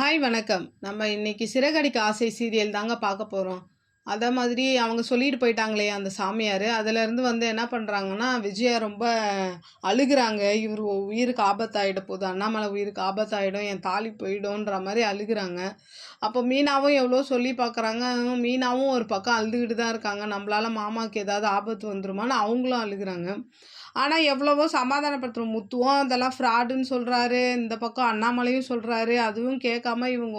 Hi வணக்கம். நம்ம இன்னைக்கு சிறகடிக்க ஆசை சீரியல் தாங்க பார்க்க போறோம். அதே மாதிரி அவங்க சொல்லிட்டு போயிட்டாங்களே அந்த சாமியாரு, அதுலேருந்து என்ன பண்றாங்கன்னா, விஜயா ரொம்ப அழுகுறாங்க. இவரு உயிருக்கு ஆபத்தாயிட போது, அண்ணாமலை உயிருக்கு ஆபத்தாயிடும், என் தாலி போயிடும்ன்ற மாரி அழுகுறாங்க. அப்போ மீனாவும் எவ்வளோ சொல்லி பார்க்குறாங்க. மீனாவும் ஒரு பக்கம் அழுதுகிட்டு தான் இருக்காங்க. நம்மளால மாமாவுக்கு ஏதாவது ஆபத்து வந்துருமான்னு அவங்களும் அழுகுறாங்க. ஆனா எவ்வளவோ சமாதானப்படுத்துறோம். முத்துவும் அதெல்லாம் ஃப்ராடுன்னு சொல்றாரு. இந்த பக்கம் அண்ணாமலையும் சொல்றாரு. அதுவும் கேட்காம இவங்க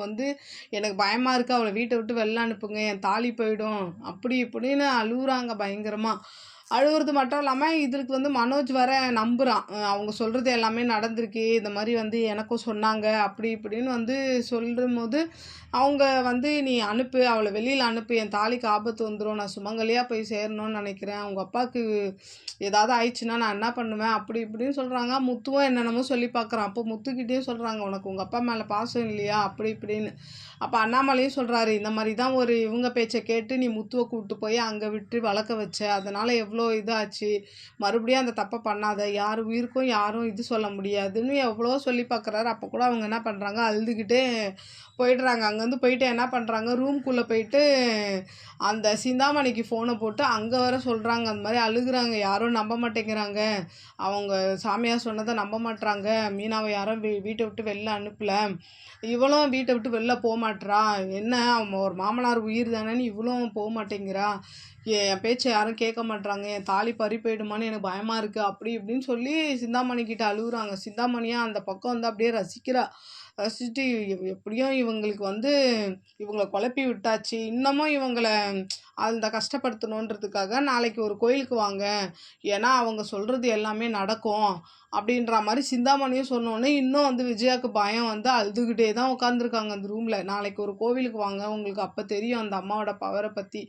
எனக்கு பயமா இருக்கு. அவள வீட்ட விட்டு வெளில அனுப்புங்க. என் தாலி போயிடும். அப்படி இப்படின்னு அழுவுறாங்க பயங்கரமா. அழுவுறது மட்டும் இல்லாம, இதற்கு மனோஜ் வேற நம்புறான். அவங்க சொல்றது எல்லாமே நடந்திருக்கு. இந்த மாரி எனக்கும் சொன்னாங்க. அப்படி இப்படின்னு சொல்லும்போது, அவங்க "நீ அனுப்பு. அவள வெளியில அனுப்பு. என் தாலிக்கு ஆபத்து வந்துரும். நான் சுமங்கலியா போய் சேரணும்னு நெனைக்கிறேன். உங்க அப்பாவுக்கு ஏதாவது ஆயிடுச்சுன்னா நான் என்ன பண்ணுவேன்?" அப்படி இப்படின்னு சொல்றாங்க. முத்துவும் என்னென்னமோ சொல்லி பார்க்குறான். அப்போ முத்துக்கிட்டயும் சொல்றாங்க, "உனக்கு உங்க அப்பா மேல பாசம் இல்லையா?" அப்படி இப்படின்னு. அப்ப அண்ணாமலையும் சொல்றாரு, "இந்த மாரி தான் இவங்க பேச்ச கேட்டு நீ முத்துவ கூட்டு போய் அங்க விட்டு வளர்க்க வச்ச. அதனால எவ்ளோ இதாச்சு. மறுபடியும் அந்த தப்ப பண்ணாத. யார் உயிருக்கும் யாரும் இது சொல்ல முடியாதுன்னு" எவ்வளவோ சொல்லி பார்க்குறாரு. அப்ப கூட அவங்க என்ன பண்றாங்க, அழுதுகிட்டே போயிடுறாங்க. அங்கேருந்து போயிட்டு என்ன பண்றாங்க, ரூம்குள்ள போயிட்டு அந்த சிந்தாமணிக்கு ஃபோன போட்டு அங்க வர சொல்றாங்க. அந்த மாரி அழுகுறாங்க. யாரும் நம்ப மாட்டேங்கிறாங்க. அவங்க சாமியார் சொன்னத நம்ப மாட்றாங்க. மீனாவ யாரும் வீட்ட விட்டு வெளில அனுப்பல. இவளும் வீட்ட விட்டு வெளில போமாட்றா. என்ன அவன் ஒரு மாமனார் உயிர் தானேன்னு இவளும் போமாட்டேங்கிறா. என் பேச்ச யாரும் கேட்க மாட்றாங்க. என் தாலி பறி போயிடுமான்னு எனக்கு பயமா இருக்கு. அப்படி இப்படின்னு சொல்லி சிந்தாமணி கிட்ட அழுவுறாங்க. சிந்தாமணியா அந்த பக்கம் அப்படியே ரசிக்கிறா. ரசிச்சுட்டு எப்படியும் இவங்களுக்கு இவங்கள குழப்பி விட்டாச்சு. இன்னமும் இவங்கள அந்த கஷ்டப்படுத்தணுன்றதுக்காக நாளைக்கு ஒரு கோயிலுக்கு வாங்க. ஏன்னா அவங்க சொல்றது எல்லாமே நடக்கும். அப்படின்ற மாரி சிந்தாமணியும் சொன்னோனே, இன்னும் விஜயாக்கு பயம் அழுதுகிட்டே தான் உட்காந்துருக்காங்க அந்த ரூம்ல. நாளைக்கு ஒரு கோவிலுக்கு வாங்க. உங்களுக்கு அப்ப தெரியும் அந்த அம்மாவோட பவர பத்தி.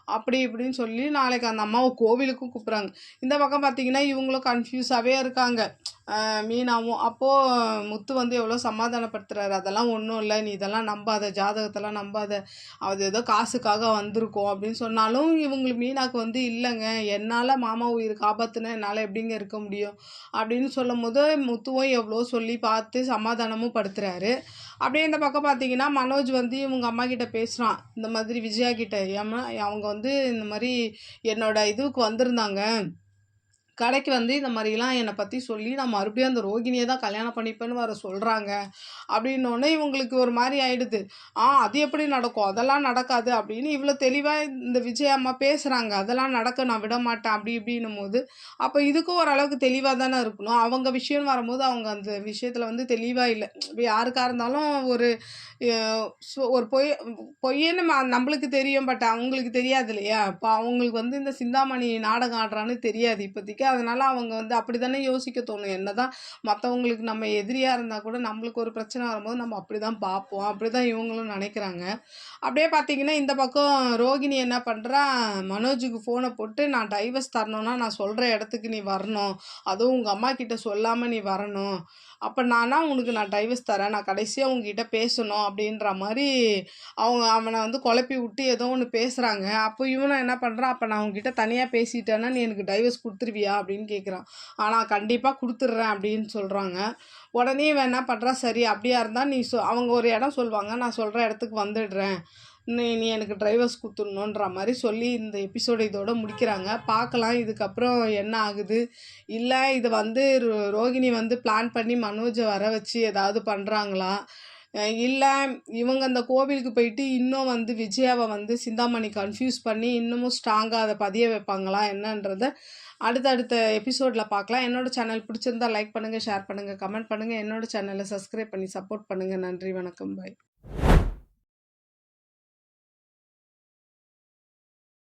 அப்படி இப்படின்னு சொல்லி நாளைக்கு அந்த அம்மாவ கோவிலுக்கும் கூப்பிடுறாங்க. இந்த பக்கம் பார்த்தீங்கன்னா, இவங்களும் கன்ஃப்யூஸாவே இருக்காங்க. மீனாவும். அப்போ முத்து எவ்வளோ சமாதானப்படுத்துறாரு. "அதெல்லாம் ஒண்ணும் இல்ல. நீ இதெல்லாம் நம்பாத. ஜாதகத்தெல்லாம் நம்பாத. அது ஏதோ காசுக்காக வந்திருக்கும்." அப்படின்னு சொன்னாலும் இவங்களுக்கு மீனாக்கு "இல்லங்க. என்னால மாமா உயிருக்கு ஆபத்துன்னா என்னால எப்படிங்க இருக்க முடியும்?" அப்படின்னு சொல்லும்போது முத்துவும் எவ்வளோ சொல்லி பார்த்து சமாதானமும் படுத்துறாரு. அப்படியே இந்த பக்கம் பார்த்தீங்கன்னா, மனோஜ் இவங்க அம்மா கிட்ட பேசுறான். இந்த மாதிரி விஜயா கிட்ட. ஏம்மா அவங்க இந்த மாரி என்னோட இதுவுக்கு வந்திருந்தாங்க. கடைக்கு இந்த மாரிலாம் என்னை பத்தி சொல்லி, நான் மறுபடியும் அந்த ரோகிணிய தான் கல்யாணம் பண்ணிப்பேன்னு வேற சொல்றாங்க. அப்படின்னோனே இவங்களுக்கு ஒரு மாரி ஆயிடுது. அது எப்படி நடக்கும்? அதெல்லாம் நடக்காது அப்படின்னு இவ்வளோ தெளிவா இந்த விஜய் அம்மா பேசுறாங்க. அதெல்லாம் நடக்க நான் விடமாட்டேன் அப்படி இப்படின்னும்போது, அப்ப இதுக்கும் ஓரளவுக்கு தெளிவா தானே இருக்கணும். அவங்க விஷயம்னு வரும்போது அவங்க அந்த விஷயத்துல தெளிவா இல்ல. இப்ப யாருக்கா இருந்தாலும் ஒரு அ ஒரு பொய்ன்னு நம்மளுக்கு தெரியும். பட் அவங்களுக்கு தெரியாது இல்லையா? அப்ப அவங்களுக்கு இந்த சிந்தாமணி நாடகம் ஆடுறான்னு தெரியாது இப்போதைக்கு. அதனால அவங்க அப்படித்தானே யோசிக்க தோணும். என்னதான் மத்தவங்களுக்கு நம்ம எதிரியா இருந்தா கூட நம்மளுக்கு ஒரு பிரச்சனை வரும்போது நம்ம அப்படிதான் பார்ப்போம். அப்படிதான் இவங்களும் நினைக்கிறாங்க. அப்படியே பார்த்தீங்கன்னா, இந்த பக்கம் ரோகிணி என்ன பண்றா, மனோஜுக்கு ஃபோன போட்டு நான் டைவர்ஸ் தரணும்னா நான் சொல்ற இடத்துக்கு நீ வரணும். அதுவும் உங்க அம்மா கிட்ட சொல்லாம நீ வரணும். அப்ப உனக்கு நான் டைவர்ஸ் தரேன். நான் கடைசியா உன்கிட்ட பேசணும் அப்படின்ற மாரி அவன குழப்பி விட்டு ஏதோ ஒண்ணு பேசுறாங்க. அப்போ இவனும் என்ன பண்றான், அப்ப நான் உன்கிட்ட தனியா பேசிட்டேன்னா நீ எனக்கு டைவர்ஸ் குடுத்துருவியா? அப்படின்னு கேட்குறான். கண்டிப்பா குடுத்துடுறேன் அப்படின்னு சொல்றாங்க. உடனே இவன் என்ன பண்றான், சரி அப்படியா இருந்தா நீ அவங்க ஒரு இடம் சொல்லுவாங்க. நான் சொல்ற இடத்துக்கு வந்துடுறேன். நீ நீ எனக்கு டிரைவர்ஸ் குடுத்துடணுன்ற மாரி சொல்லி இந்த எபிசோட இதோட முடிக்கிறாங்க. பார்க்கலாம் இதுக்கப்புறம் என்ன ஆகுது? இல்ல இது ரோகிணி பிளான் பண்ணி மனோஜ வர வச்சு ஏதாவது பண்றாங்களா? இல்ல இவங்க அந்த கோவிலுக்கு போயிட்டு இன்னும் விஜயாவ சிந்தாமணி கன்ஃப்யூஸ் பண்ணி இன்னமும் ஸ்ட்ராங்கா அத பதிய வைப்பாங்களா என்னன்றத அடுத்தடுத்த எபிசோட்ல பார்க்கலாம். என்னோட சேனல் பிடிச்சிருந்தா லைக் பண்ணுங்க, ஷேர் பண்ணுங்க, கமெண்ட் பண்ணுங்க. என்னோட சேனல சப்ஸ்கிரைப் பண்ணி சப்போர்ட் பண்ணுங்க. நன்றி, வணக்கம், பாய்.